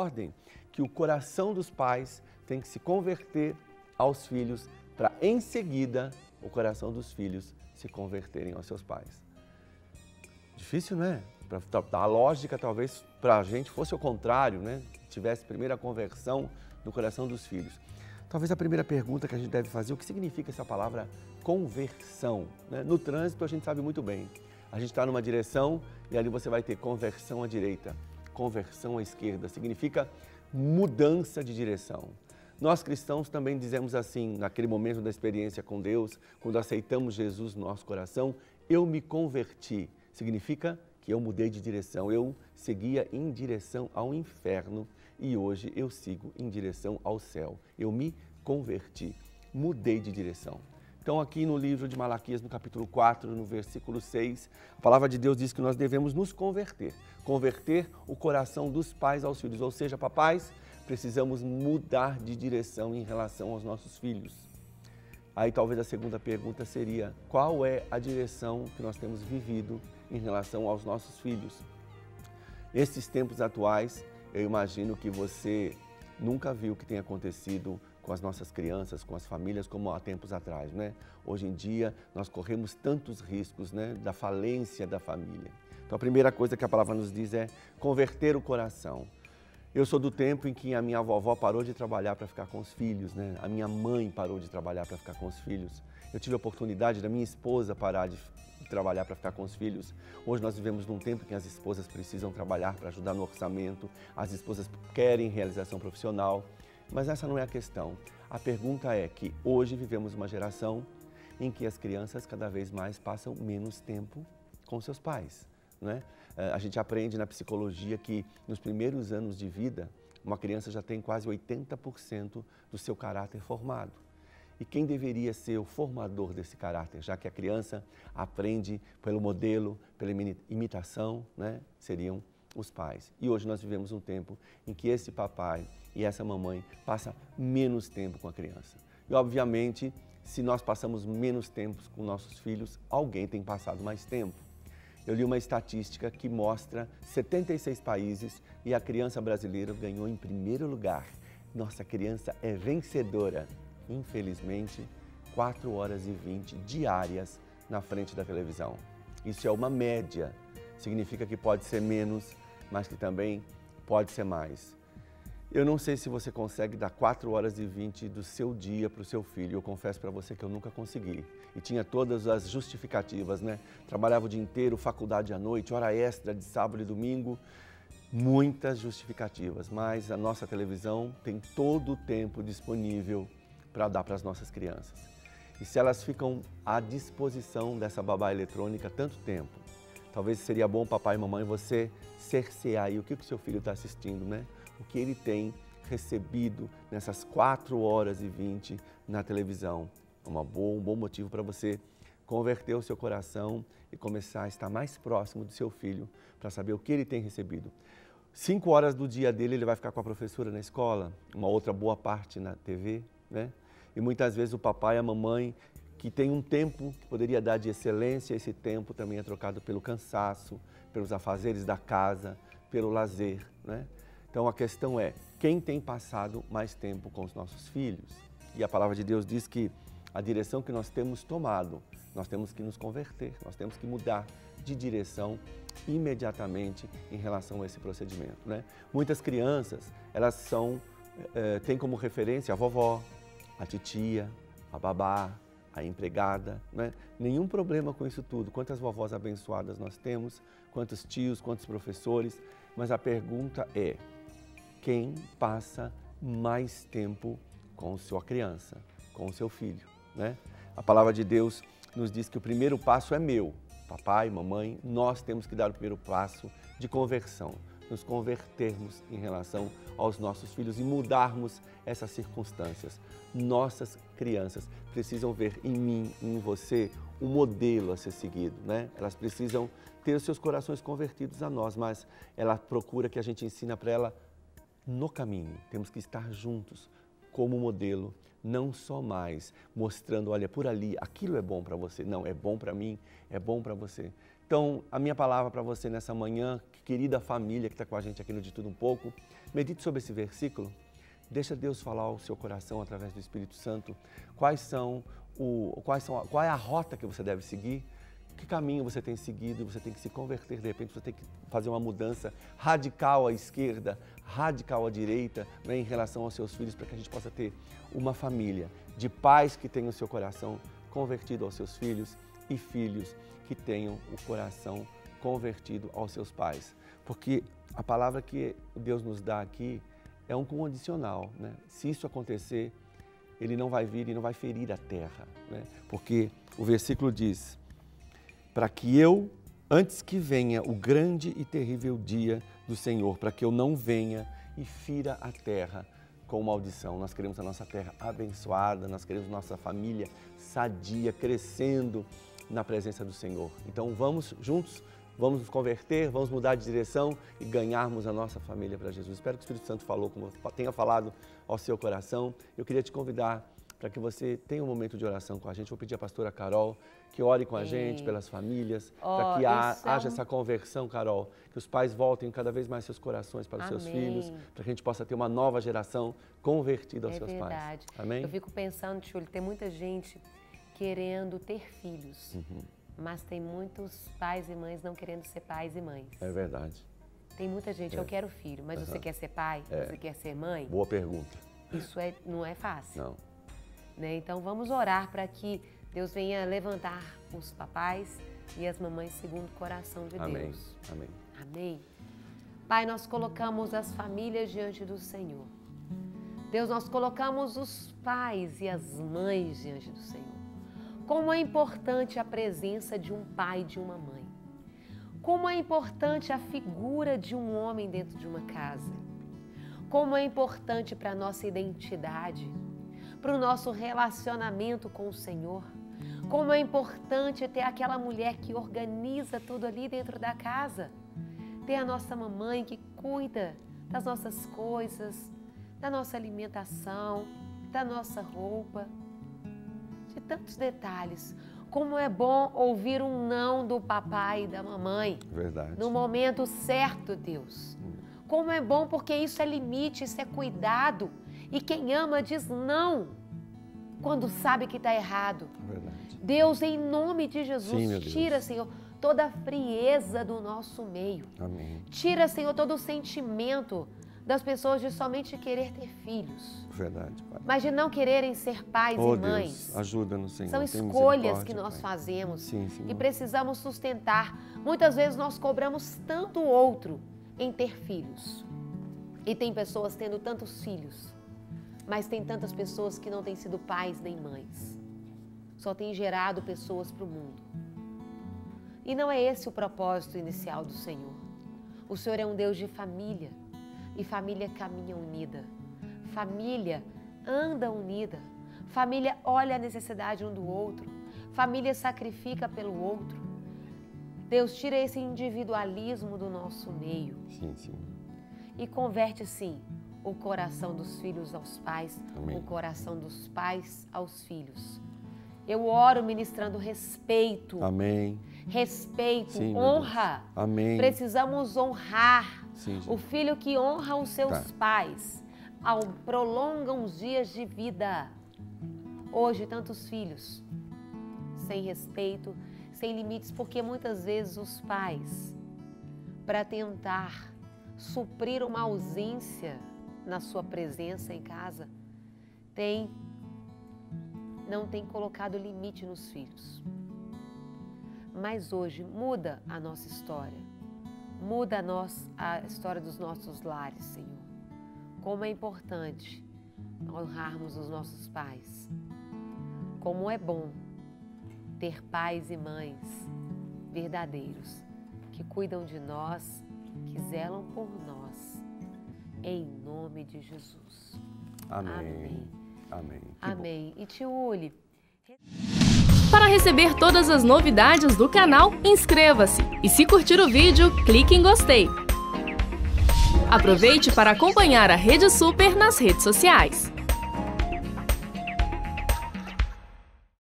ordem, que o coração dos pais tem que se converter aos filhos para, em seguida, o coração dos filhos se converterem aos seus pais. Difícil, né? A lógica, talvez, para a gente fosse o contrário, né? Tivesse primeiro a conversão no coração dos filhos. Talvez a primeira pergunta que a gente deve fazer, o que significa essa palavra conversão? Né? No trânsito, a gente sabe muito bem. A gente está numa direção e ali você vai ter conversão à direita, conversão à esquerda. Significa mudança de direção. Nós cristãos também dizemos assim, naquele momento da experiência com Deus, quando aceitamos Jesus no nosso coração, eu me converti. Significa que eu mudei de direção, eu seguia em direção ao inferno e hoje eu sigo em direção ao céu. Eu me converti, mudei de direção. Então aqui no livro de Malaquias, no capítulo 4, no versículo 6, a palavra de Deus diz que nós devemos nos converter. Converter o coração dos pais aos filhos, ou seja, papais, precisamos mudar de direção em relação aos nossos filhos. Aí talvez a segunda pergunta seria, qual é a direção que nós temos vivido em relação aos nossos filhos? Esses tempos atuais, eu imagino que você nunca viu o que tem acontecido com as nossas crianças, com as famílias, como há tempos atrás, né? Hoje em dia, nós corremos tantos riscos, né, da falência da família. Então, a primeira coisa que a palavra nos diz é converter o coração. Eu sou do tempo em que a minha vovó parou de trabalhar para ficar com os filhos, né? A minha mãe parou de trabalhar para ficar com os filhos. Eu tive a oportunidade da minha esposa parar de trabalhar para ficar com os filhos. Hoje nós vivemos num tempo em que as esposas precisam trabalhar para ajudar no orçamento, as esposas querem realização profissional, mas essa não é a questão. A pergunta é que hoje vivemos uma geração em que as crianças cada vez mais passam menos tempo com seus pais, né? A gente aprende na psicologia que nos primeiros anos de vida, uma criança já tem quase 80% do seu caráter formado. E quem deveria ser o formador desse caráter, já que a criança aprende pelo modelo, pela imitação, né? Seriam os pais. E hoje nós vivemos um tempo em que esse papai e essa mamãe passam menos tempo com a criança. E obviamente, se nós passamos menos tempo com nossos filhos, alguém tem passado mais tempo. Eu li uma estatística que mostra 76 países e a criança brasileira ganhou em primeiro lugar. Nossa criança é vencedora. Infelizmente, 4 horas e 20 diárias na frente da televisão. Isso é uma média. Significa que pode ser menos, mas que também pode ser mais. Eu não sei se você consegue dar 4 horas e 20 do seu dia para o seu filho. Eu confesso para você que eu nunca consegui. E tinha todas as justificativas, né? Trabalhava o dia inteiro, faculdade à noite, hora extra de sábado e domingo. Muitas justificativas, mas a nossa televisão tem todo o tempo disponível para dar para as nossas crianças. E se elas ficam à disposição dessa babá eletrônica tanto tempo, talvez seria bom, papai e mamãe, você cercear aí o que o seu filho está assistindo, né? O que ele tem recebido nessas 4 horas e 20 na televisão. É um bom motivo para você converter o seu coração e começar a estar mais próximo do seu filho para saber o que ele tem recebido. 5 horas do dia dele ele vai ficar com a professora na escola, uma outra boa parte na TV, né? E muitas vezes o papai e a mamãe, que tem um tempo que poderia dar de excelência, esse tempo também é trocado pelo cansaço, pelos afazeres da casa, pelo lazer, né? Então a questão é, quem tem passado mais tempo com os nossos filhos? E a palavra de Deus diz que a direção que nós temos tomado, nós temos que nos converter, nós temos que mudar de direção imediatamente em relação a esse procedimento, né? Muitas crianças, elas têm como referência a vovó, a titia, a babá, a empregada, né? Nenhum problema com isso tudo. Quantas vovós abençoadas nós temos, quantos tios, quantos professores, mas a pergunta é, quem passa mais tempo com sua criança, com o seu filho, né? A palavra de Deus nos diz que o primeiro passo é meu. Papai, mamãe, nós temos que dar o primeiro passo de conversão, nos convertermos em relação aos nossos filhos e mudarmos essas circunstâncias. Nossas crianças precisam ver em mim, em você, um modelo a ser seguido, né? Elas precisam ter os seus corações convertidos a nós, mas ela procura que a gente ensina para ela no caminho. Temos que estar juntos como modelo, não só mais mostrando, olha, por ali, aquilo é bom para você. Não, é bom para mim, é bom para você. Então, a minha palavra para você nessa manhã, querida família que está com a gente aqui no De Tudo Um Pouco, medite sobre esse versículo, deixa Deus falar ao seu coração através do Espírito Santo, qual é a rota que você deve seguir, que caminho você tem seguido, você tem que se converter, de repente você tem que fazer uma mudança radical à esquerda, radical à direita, né, em relação aos seus filhos, para que a gente possa ter uma família de pais que tenham o seu coração convertido aos seus filhos e filhos que tenham o coração convertido aos seus pais. Porque a palavra que Deus nos dá aqui é um condicional, né? Se isso acontecer, Ele não vai vir e não vai ferir a terra, né? Porque o versículo diz, para que eu, antes que venha o grande e terrível dia do Senhor, para que eu não venha e fira a terra com maldição. Nós queremos a nossa terra abençoada, nós queremos nossa família sadia, crescendo na presença do Senhor. Então vamos juntos, vamos nos converter, vamos mudar de direção e ganharmos a nossa família para Jesus. Espero que o Espírito Santo tenha falado ao seu coração. Eu queria te convidar para que você tenha um momento de oração com a gente. Vou pedir à pastora Carol que ore com a gente, pelas famílias, para que haja essa conversão, Carol, que os pais voltem cada vez mais seus corações para os seus filhos, para que a gente possa ter uma nova geração convertida aos seus pais. Amém? Eu fico pensando, Tchuli, tem muita gente querendo ter filhos, mas tem muitos pais e mães não querendo ser pais e mães. É verdade. Tem muita gente, eu quero filho, mas você quer ser pai? Você quer ser mãe? Boa pergunta. Isso não é fácil. Não. Né? Então vamos orar para que Deus venha levantar os papais e as mamães segundo o coração de Deus. Amém. Amém. Pai, nós colocamos as famílias diante do Senhor. Deus, nós colocamos os pais e as mães diante do Senhor. Como é importante a presença de um pai e de uma mãe. Como é importante a figura de um homem dentro de uma casa. Como é importante para a nossa identidade, para o nosso relacionamento com o Senhor. Como é importante ter aquela mulher que organiza tudo ali dentro da casa. Ter a nossa mamãe que cuida das nossas coisas, da nossa alimentação, da nossa roupa, de tantos detalhes. Como é bom ouvir um não do papai e da mamãe. Verdade. No momento certo, Deus. Como é bom, porque isso é limite, isso é cuidado. E quem ama diz não quando sabe que está errado. Verdade. Deus, em nome de Jesus, Sim, tira, Senhor, toda a frieza do nosso meio. Amém. Tira, Senhor, todo o sentimento das pessoas de somente querer ter filhos. Verdade, Pai. Mas de não quererem ser pais e mães. Deus, ajuda-nos, Senhor. São escolhas que nós fazemos e precisamos sustentar. Muitas vezes nós cobramos tanto o outro em ter filhos. E tem pessoas tendo tantos filhos, mas tem tantas pessoas que não têm sido pais nem mães. Só tem gerado pessoas para o mundo. E não é esse o propósito inicial do Senhor. O Senhor é um Deus de família. E família caminha unida. Família anda unida. Família olha a necessidade um do outro. Família sacrifica pelo outro. Deus, tira esse individualismo do nosso meio. Sim, sim. E converte, sim, o coração dos filhos aos pais, Amém. O coração dos pais aos filhos. Eu oro ministrando respeito. Amém. Respeito, Sim, honra. Amém. Precisamos honrar. Sim, o filho que honra os seus pais prolonga os dias de vida. Hoje, tantos filhos sem respeito, sem limites, porque muitas vezes os pais, para tentar suprir uma ausência na sua presença em casa, não tem colocado limite nos filhos. Mas hoje muda a nossa história. Muda a história dos nossos lares, Senhor. Como é importante honrarmos os nossos pais. Como é bom ter pais e mães verdadeiros, que cuidam de nós, que zelam por nós. Em nome de Jesus. Amém. Amém. Amém. Amém. E Tchuli, para receber todas as novidades do canal, inscreva-se e se curtir o vídeo, clique em gostei. Aproveite para acompanhar a Rede Super nas redes sociais.